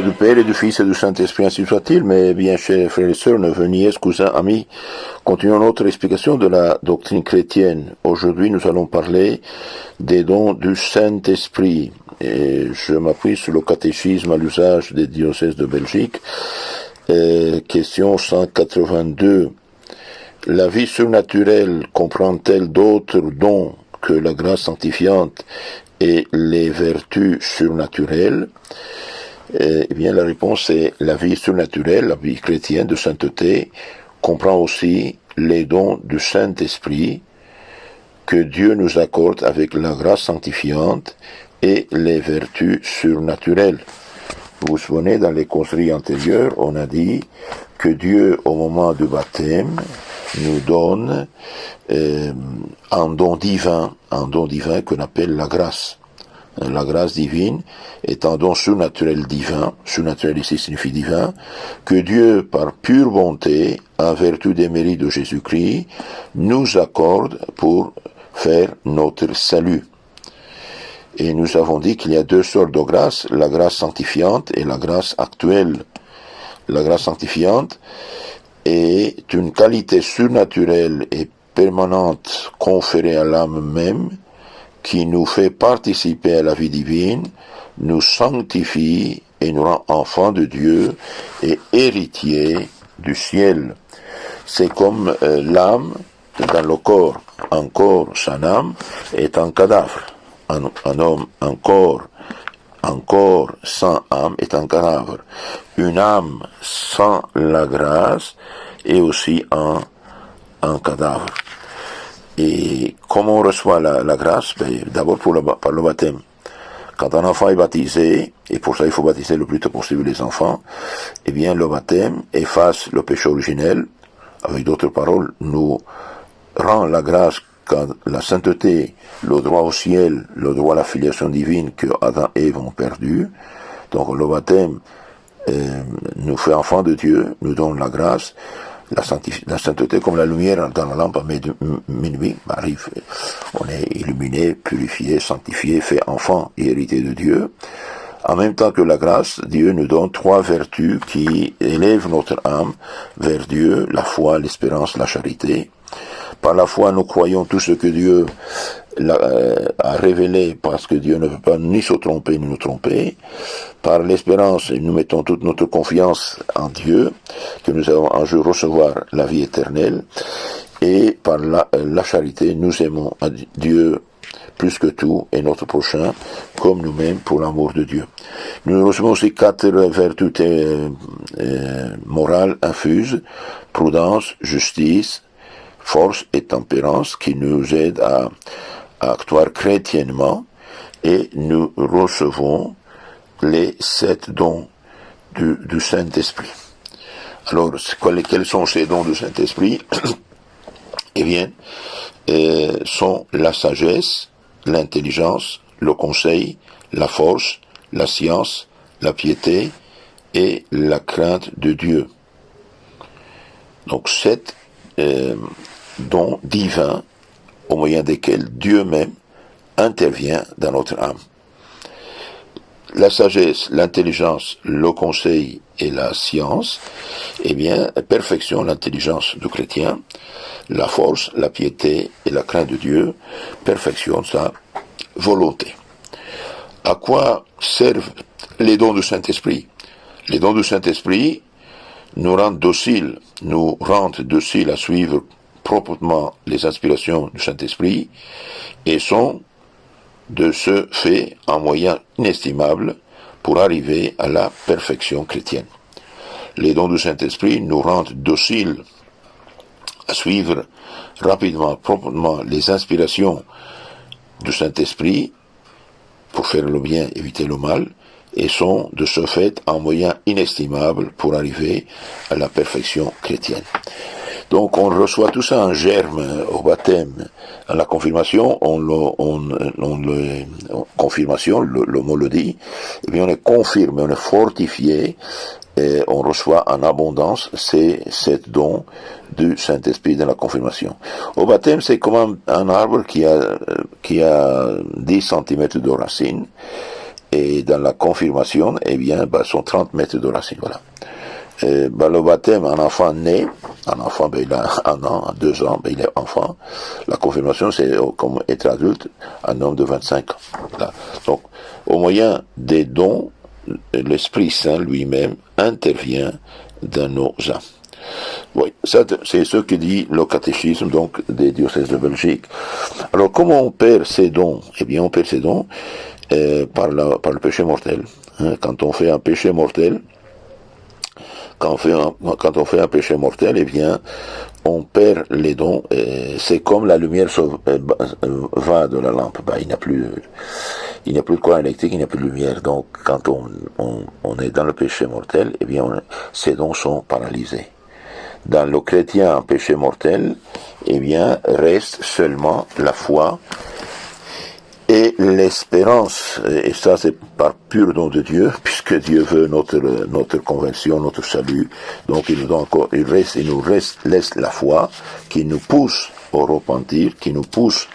du Père et du Fils et du Saint-Esprit, ainsi soit-il. Mais bien, chers frères et sœurs, neveux, nièces, cousins, amis, continuons notre explication de la doctrine chrétienne. Aujourd'hui, nous allons parler des dons du Saint-Esprit. Et je m'appuie sur le catéchisme à l'usage des diocèses de Belgique. Question 182. La vie surnaturelle comprend-elle d'autres dons que la grâce sanctifiante et les vertus surnaturelles? Eh bien, la réponse est la vie surnaturelle, la vie chrétienne de sainteté, comprend aussi les dons du Saint-Esprit que Dieu nous accorde avec la grâce sanctifiante et les vertus surnaturelles. Vous vous souvenez, dans les causeries antérieures, on a dit que Dieu, au moment du baptême, nous donne un don divin qu'on appelle la grâce. La grâce divine est un don surnaturel divin, surnaturel ici signifie divin, que Dieu, par pure bonté, en vertu des mérites de Jésus-Christ, nous accorde pour faire notre salut. Et nous avons dit qu'il y a deux sortes de grâce, la grâce sanctifiante et la grâce actuelle. La grâce sanctifiante est une qualité surnaturelle et permanente conférée à l'âme même, qui nous fait participer à la vie divine, nous sanctifie et nous rend enfants de Dieu et héritiers du ciel. C'est comme l'âme dans le corps. Un corps sans âme est un cadavre. Un homme, un corps sans âme est un cadavre. Une âme sans la grâce est aussi un cadavre. Et comment on reçoit la grâce? D'abord par le baptême. Quand un enfant est baptisé, et pour ça il faut baptiser le plus tôt possible les enfants, eh bien le baptême efface le péché originel. Avec d'autres paroles, nous rend la grâce quand la sainteté, le droit au ciel, le droit à la filiation divine que Adam et Ève ont perdu. Donc le baptême nous fait enfants de Dieu, nous donne la grâce. La sainteté, comme la lumière dans la lampe à minuit, arrive, on est illuminé, purifié, sanctifié, fait enfant et héritier de Dieu. En même temps que la grâce, Dieu nous donne trois vertus qui élèvent notre âme vers Dieu, la foi, l'espérance, la charité. Par la foi, nous croyons tout ce que Dieu a révélé, parce que Dieu ne peut pas ni se tromper ni nous tromper. Par l'espérance, nous mettons toute notre confiance en Dieu, que nous allons un jour recevoir la vie éternelle. Et par la charité, nous aimons Dieu plus que tout et notre prochain comme nous-mêmes pour l'amour de Dieu. Nous recevons aussi quatre vertus morales infuses: prudence, justice, force et tempérance, qui nous aident à actuer chrétiennement, et nous recevons les 7 dons du Saint-Esprit. Alors, quels sont ces dons du Saint-Esprit? Eh bien, sont la sagesse, l'intelligence, le conseil, la force, la science, la piété et la crainte de Dieu. Donc 7 dons divins au moyen desquels Dieu même intervient dans notre âme. La sagesse, l'intelligence, le conseil et la science, eh bien, perfectionnent l'intelligence du chrétien. La force, la piété et la crainte de Dieu perfectionnent sa volonté. À quoi servent les dons du Saint-Esprit? Les dons du Saint-Esprit nous rendent dociles à suivre proprement les inspirations du Saint-Esprit et sont de ce fait un moyen inestimable pour arriver à la perfection chrétienne. Les dons du Saint-Esprit nous rendent dociles à suivre rapidement, proprement les inspirations du Saint-Esprit pour faire le bien, éviter le mal, et sont de ce fait un moyen inestimable pour arriver à la perfection chrétienne. Donc on reçoit tout ça en germe au baptême, à la confirmation, confirmation, le mot le dit, et bien on est confirmé, on est fortifié, et on reçoit en abondance ces 7 dons du Saint-Esprit dans la confirmation. Au baptême, c'est comme un arbre qui a 10 cm de racines, Et dans la confirmation, eh bien, sont 30 mètres de racine, voilà. Le baptême, un enfant né, un enfant, il a 1 an, 2 ans, il est enfant. La confirmation, c'est comme être adulte, un homme de 25 ans. Voilà. Donc, au moyen des dons, l'Esprit Saint lui-même intervient dans nos âmes. Oui, ça, c'est ce que dit le catéchisme, donc, des diocèses de Belgique. Alors, comment on perd ces dons? Eh bien, on perd ces dons par le péché mortel. Quand on fait un péché mortel, quand on fait un péché mortel, eh bien, on perd les dons. C'est comme la lumière va de la lampe. Il n'y a plus de courant électrique, il n'y a plus de lumière. Donc, quand on est dans le péché mortel, eh bien, ces dons sont paralysés. Dans le chrétien en péché mortel, eh bien, reste seulement la foi et l'espérance. Et ça, c'est par pur don de Dieu, puisque Dieu veut notre conversion, notre salut. Donc, il nous laisse la foi qui nous pousse au repentir, qui nous pousse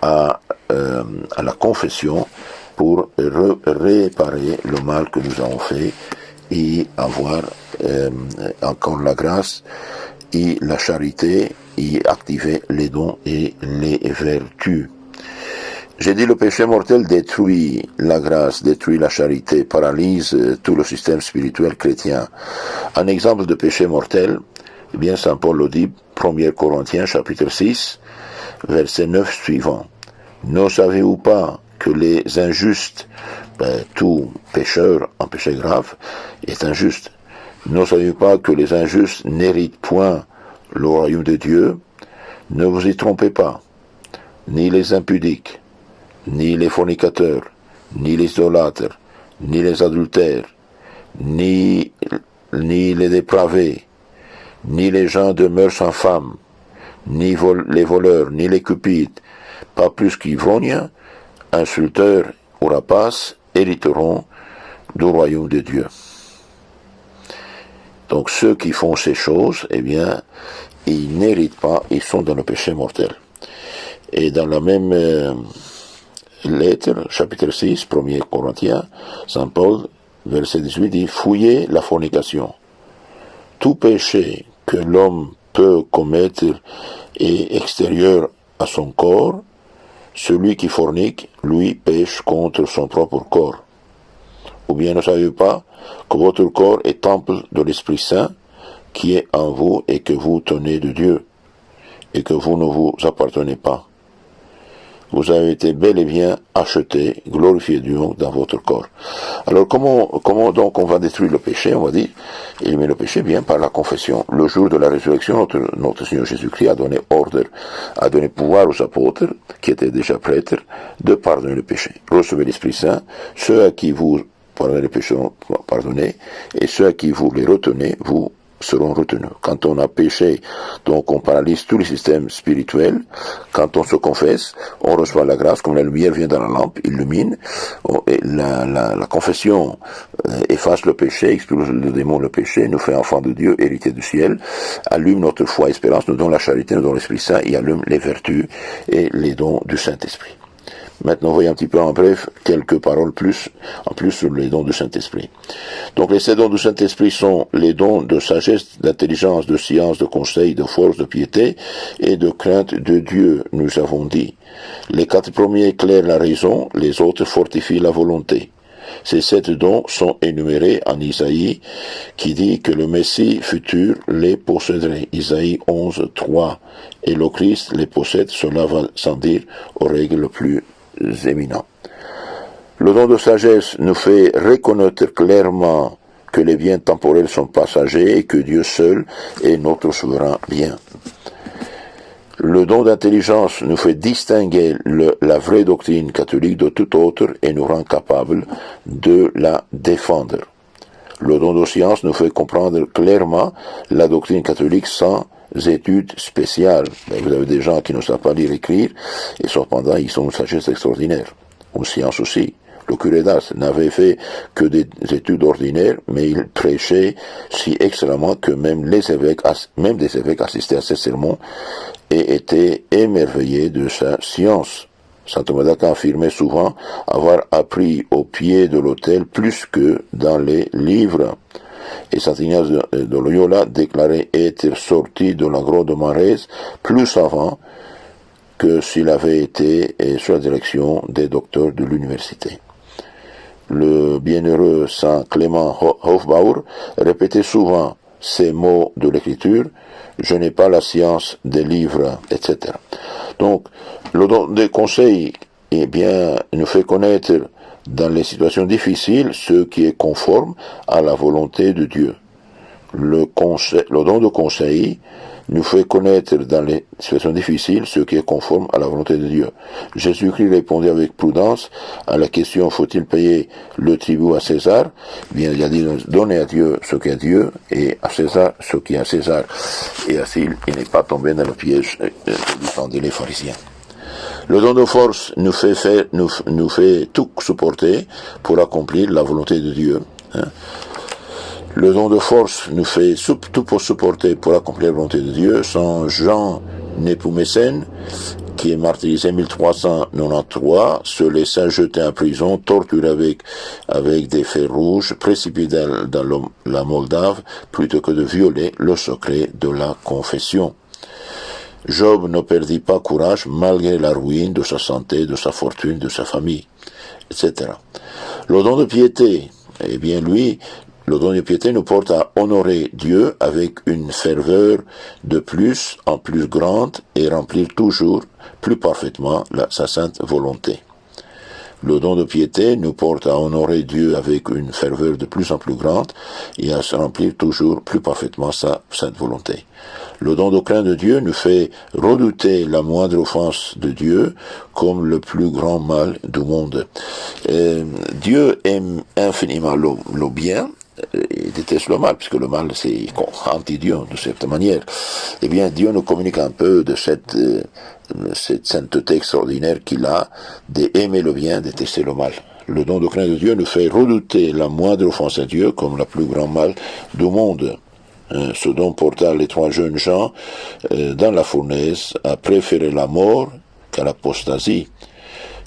à la confession pour réparer le mal que nous avons fait et avoir encore la grâce et la charité et activer les dons et les vertus. J'ai dit le péché mortel détruit la grâce, détruit la charité, paralyse tout le système spirituel chrétien. Un exemple de péché mortel, eh bien Saint Paul le dit, 1 Corinthiens chapitre 6, verset 9 suivant. Ne savez-vous pas que les injustes, tout pécheur en péché grave est injuste. Ne savez-vous pas que les injustes n'héritent point le royaume de Dieu? Ne vous y trompez pas, ni les impudiques, ni les fornicateurs, ni les idolâtres, ni les adultères, ni les dépravés, ni les gens de mœurs infâmes, ni les voleurs, ni les cupides, pas plus qu'ivrognes, insulteurs ou rapaces, hériteront du royaume de Dieu. Donc ceux qui font ces choses, eh bien, ils n'héritent pas, ils sont dans le péché mortel. Et dans la même lettre, chapitre 6, 1 Corinthiens, Saint Paul, verset 18, dit « Fouillez la fornication. Tout péché que l'homme peut commettre est extérieur à son corps. Celui qui fornique, lui, pêche contre son propre corps. Ou bien ne savez-vous pas que votre corps est temple de l'Esprit Saint qui est en vous et que vous tenez de Dieu et que vous ne vous appartenez pas. Vous avez été bel et bien acheté, glorifié Dieu dans votre corps. » Alors comment donc on va détruire le péché? On va dire, éliminer le péché bien par la confession. Le jour de la résurrection, notre Seigneur Jésus-Christ a donné ordre, a donné pouvoir aux apôtres, qui étaient déjà prêtres, de pardonner le péché. Recevez l'Esprit Saint, ceux à qui vous pardonnez les péchés sont pardonnés, et ceux à qui vous les retenez, vous seront retenus. Quand on a péché, donc on paralyse tous les systèmes spirituels. Quand on se confesse, on reçoit la grâce, comme la lumière vient dans la lampe, illumine. Et la confession efface le péché, expulse le démon, le péché, nous fait enfants de Dieu, héritiers du ciel, allume notre foi, espérance, nous donne la charité, nous donne l'Esprit Saint, et allume les vertus et les dons du Saint-Esprit. Maintenant, voyons un petit peu en bref quelques paroles en plus sur les dons du Saint-Esprit. Donc, les 7 dons du Saint-Esprit sont les dons de sagesse, d'intelligence, de science, de conseil, de force, de piété et de crainte de Dieu, nous avons dit. Les 4 premiers éclairent la raison, les autres fortifient la volonté. Ces 7 dons sont énumérés en Isaïe, qui dit que le Messie futur les posséderait. Isaïe 11, 3. Et le Christ les possède, cela va sans dire aux règles plus éminentes. Le don de sagesse nous fait reconnaître clairement que les biens temporels sont passagers et que Dieu seul est notre souverain bien. Le don d'intelligence nous fait distinguer la vraie doctrine catholique de toute autre et nous rend capables de la défendre. Le don de science nous fait comprendre clairement la doctrine catholique sans études spéciales. Mais vous avez des gens qui ne savent pas lire et écrire, et cependant ils ont une sagesse extraordinaire. Une science aussi. Le curé d'Ars n'avait fait que des études ordinaires, mais il prêchait si excellemment que même des évêques assistaient à ses sermons et étaient émerveillés de sa science. Saint Thomas d'Aquin affirmait souvent avoir appris au pied de l'autel plus que dans les livres. Et Saint Ignace de Loyola déclarait être sorti de la grotte de Marès plus savant que s'il avait été sous la direction des docteurs de l'université. Le bienheureux Saint Clément Hofbauer répétait souvent ces mots de l'écriture: « Je n'ai pas la science des livres », etc. Donc, le don des conseils, eh bien, nous fait connaître dans les situations difficiles ce qui est conforme à la volonté de Dieu. Le don de conseil nous fait connaître dans les situations difficiles ce qui est conforme à la volonté de Dieu. Jésus-Christ répondait avec prudence à la question: faut-il payer le tribut à César? Bien, il a dit: donnez à Dieu ce qui est à Dieu et à César ce qui est à César. Et ainsi, il n'est pas tombé dans le piège défendaient les pharisiens. Le don de force nous fait tout supporter pour accomplir la volonté de Dieu. Le don de force nous fait tout pour supporter pour accomplir la volonté de Dieu. Saint Jean Népomucène, qui est martyrisé en 1393, se laissa jeter en prison, torturé avec des fers rouges, précipité dans la Moldave, plutôt que de violer le secret de la confession. Job ne perdit pas courage malgré la ruine de sa santé, de sa fortune, de sa famille, etc. Le don de piété, eh bien lui, le don de piété nous porte à honorer Dieu avec une ferveur de plus en plus grande et remplir toujours plus parfaitement sa sainte volonté. Le don de piété nous porte à honorer Dieu avec une ferveur de plus en plus grande et à se remplir toujours plus parfaitement sa sainte volonté. Le don de crainte de Dieu nous fait redouter la moindre offense de Dieu comme le plus grand mal du monde. Dieu aime infiniment le bien et déteste le mal, puisque le mal c'est anti-Dieu de cette manière. Eh bien, Dieu nous communique un peu de cette sainteté extraordinaire qu'il a d'aimer le bien, détester le mal. Le don de crainte de Dieu nous fait redouter la moindre offense à Dieu comme le plus grand mal du monde. Ce don porta les 3 jeunes gens dans la fournaise à préférer la mort qu'à l'apostasie.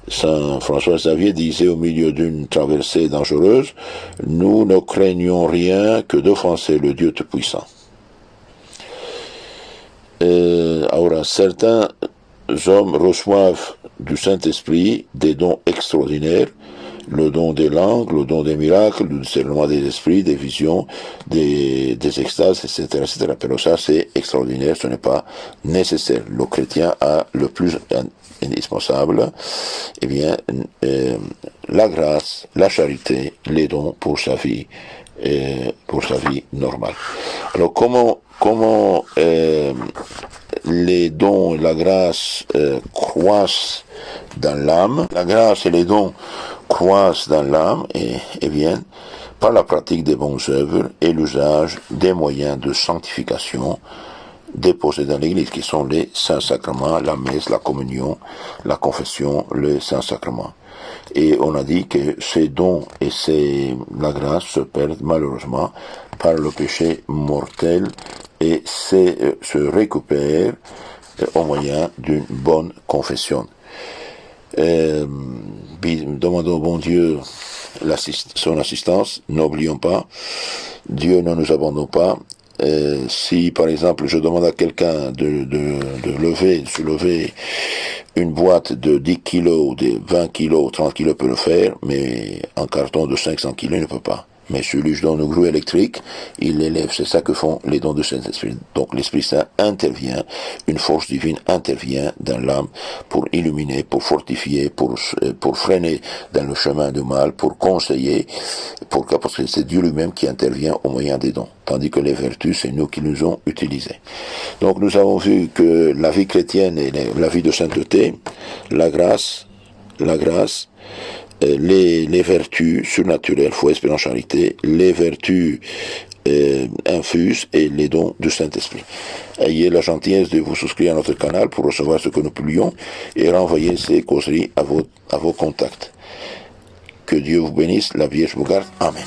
Saint François Xavier disait au milieu d'une traversée dangereuse: « Nous ne craignons rien que d'offenser le Dieu Tout-Puissant. » Alors, certains hommes reçoivent du Saint-Esprit des dons extraordinaires, le don des langues, le don des miracles, le discernement des esprits, des visions, des extases, etc., etc. Mais ça, c'est extraordinaire, ce n'est pas nécessaire. Le chrétien a le plus indispensable, eh bien, la grâce, la charité, les dons pour sa vie normale. Alors, comment les dons et la grâce croissent dans l'âme? La grâce et les dons croissent dans l'âme et viennent par la pratique des bonnes œuvres et l'usage des moyens de sanctification déposés dans l'Église, qui sont les saints sacrements, la messe, la communion, la confession, les saints sacrements. Et on a dit que ces dons et la grâce se perdent malheureusement par le péché mortel et se récupèrent au moyen d'une bonne confession. Demandons au bon Dieu son assistance, n'oublions pas, Dieu ne nous abandonne pas. Si par exemple je demande à quelqu'un de soulever une boîte de 10 kilos, de 20 kilos, 30 kilos peut le faire, mais un carton de 500 kilos il ne peut pas. Mais celui qui donne une grue électrique, il l'élève. C'est ça que font les dons de Saint-Esprit. Donc l'Esprit Saint intervient, une force divine intervient dans l'âme pour illuminer, pour fortifier, pour freiner dans le chemin du mal, pour conseiller, parce que c'est Dieu lui-même qui intervient au moyen des dons. Tandis que les vertus, c'est nous qui nous ont utilisés. Donc nous avons vu que la vie chrétienne et la vie de sainteté, la grâce, les vertus surnaturelles, foi, espérance, charité, les vertus infuses et les dons du Saint-Esprit. Ayez la gentillesse de vous souscrire à notre canal pour recevoir ce que nous publions et renvoyer ces causeries à vos contacts. Que Dieu vous bénisse, la Vierge vous garde. Amen.